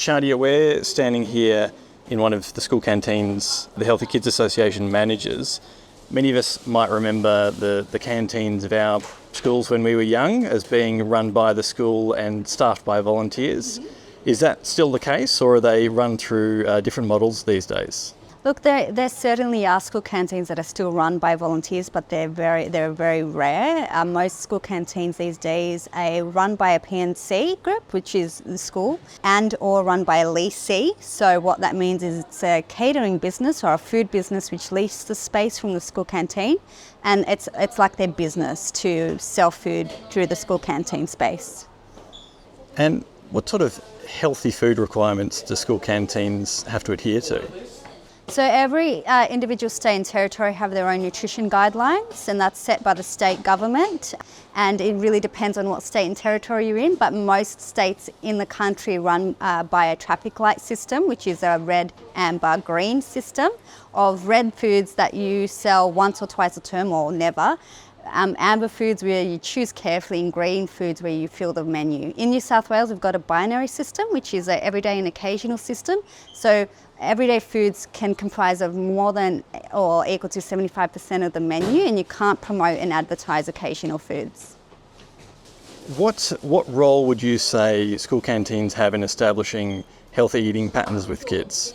Shadia, we're standing here in one of the school canteens the Healthy Kids Association manages. Many of us might remember the canteens of our schools when we were young as being run by the school and staffed by volunteers. Is that still the case, or are they run through different models these days? Look, there certainly are school canteens that are still run by volunteers, but they're very rare. Most school canteens these days are run by a PNC group, which is the school, and or run by a leasee. So what that means is it's a catering business or a food business which leases the space from the school canteen, and it's like their business to sell food through the school canteen space. And what sort of healthy food requirements do school canteens have to adhere to? So every individual state and territory have their own nutrition guidelines, and that's set by the state government, and it really depends on what state and territory you're in, but most states in the country run by a traffic light system, which is a red, amber, green system of red foods that you sell once or twice a term or never. Amber foods where you choose carefully, and green foods where you fill the menu. In New South Wales, we've got a binary system, which is an everyday and occasional system. So everyday foods can comprise of more than or equal to 75% of the menu, and you can't promote and advertise occasional foods. What role would you say school canteens have in establishing healthy eating patterns with kids?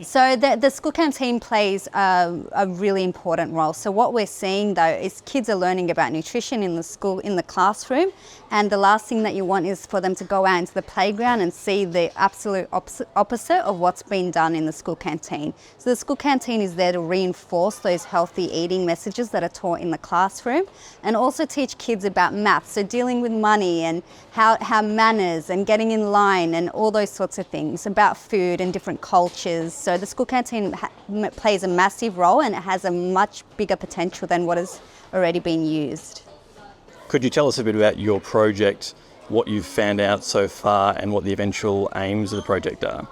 So the school canteen plays a really important role. So what we're seeing though is kids are learning about nutrition in the school, in the classroom, and the last thing that you want is for them to go out into the playground and see the absolute opposite of what's been done in the school canteen. So the school canteen is there to reinforce those healthy eating messages that are taught in the classroom, and also teach kids about maths, so dealing with money and how manners and getting in line and all those sorts of things, about food and different cultures. So the school canteen plays a massive role, and it has a much bigger potential than what has already been used. Could you tell us a bit about your project, what you've found out so far, and what the eventual aims of the project are?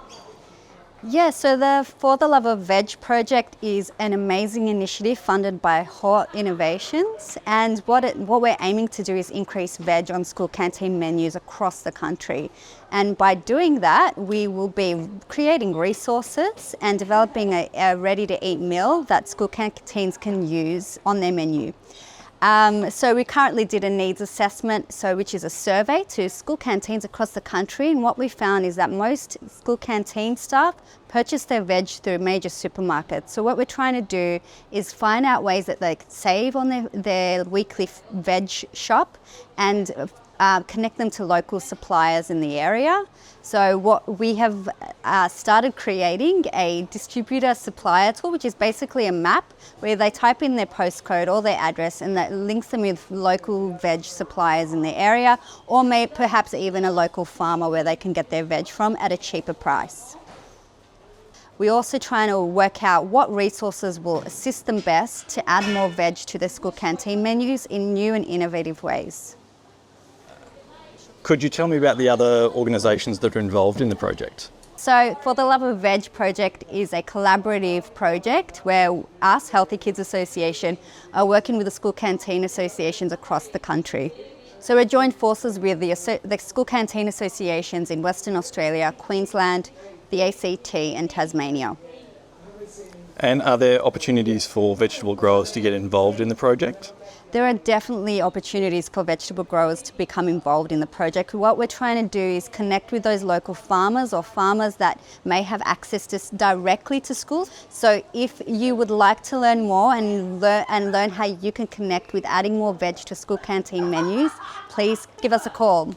Yeah, so the For the Love of Veg project is an amazing initiative funded by Hort Innovations, and what we're aiming to do is increase veg on school canteen menus across the country. And by doing that, we will be creating resources and developing a ready-to-eat meal that school canteens can use on their menu. So we currently did a needs assessment, which is a survey to school canteens across the country, and what we found is that most school canteen staff purchase their veg through major supermarkets. So what we're trying to do is find out ways that they can save on their weekly veg shop and connect them to local suppliers in the area. So what we have started creating a distributor supplier tool, which is basically a map where they type in their postcode or their address, and that links them with local veg suppliers in the area, or perhaps even a local farmer where they can get their veg from at a cheaper price. We're also trying to work out what resources will assist them best to add more veg to their school canteen menus in new and innovative ways. Could you tell me about the other organisations that are involved in the project? So For the Love of Veg project is a collaborative project where us, Healthy Kids Association, are working with the school canteen associations across the country. So we're joined forces with the school canteen associations in Western Australia, Queensland, the ACT and Tasmania. And are there opportunities for vegetable growers to get involved in the project? There are definitely opportunities for vegetable growers to become involved in the project. What we're trying to do is connect with those local farmers or farmers that may have access directly to schools. So if you would like to learn more and learn how you can connect with adding more veg to school canteen menus, please give us a call.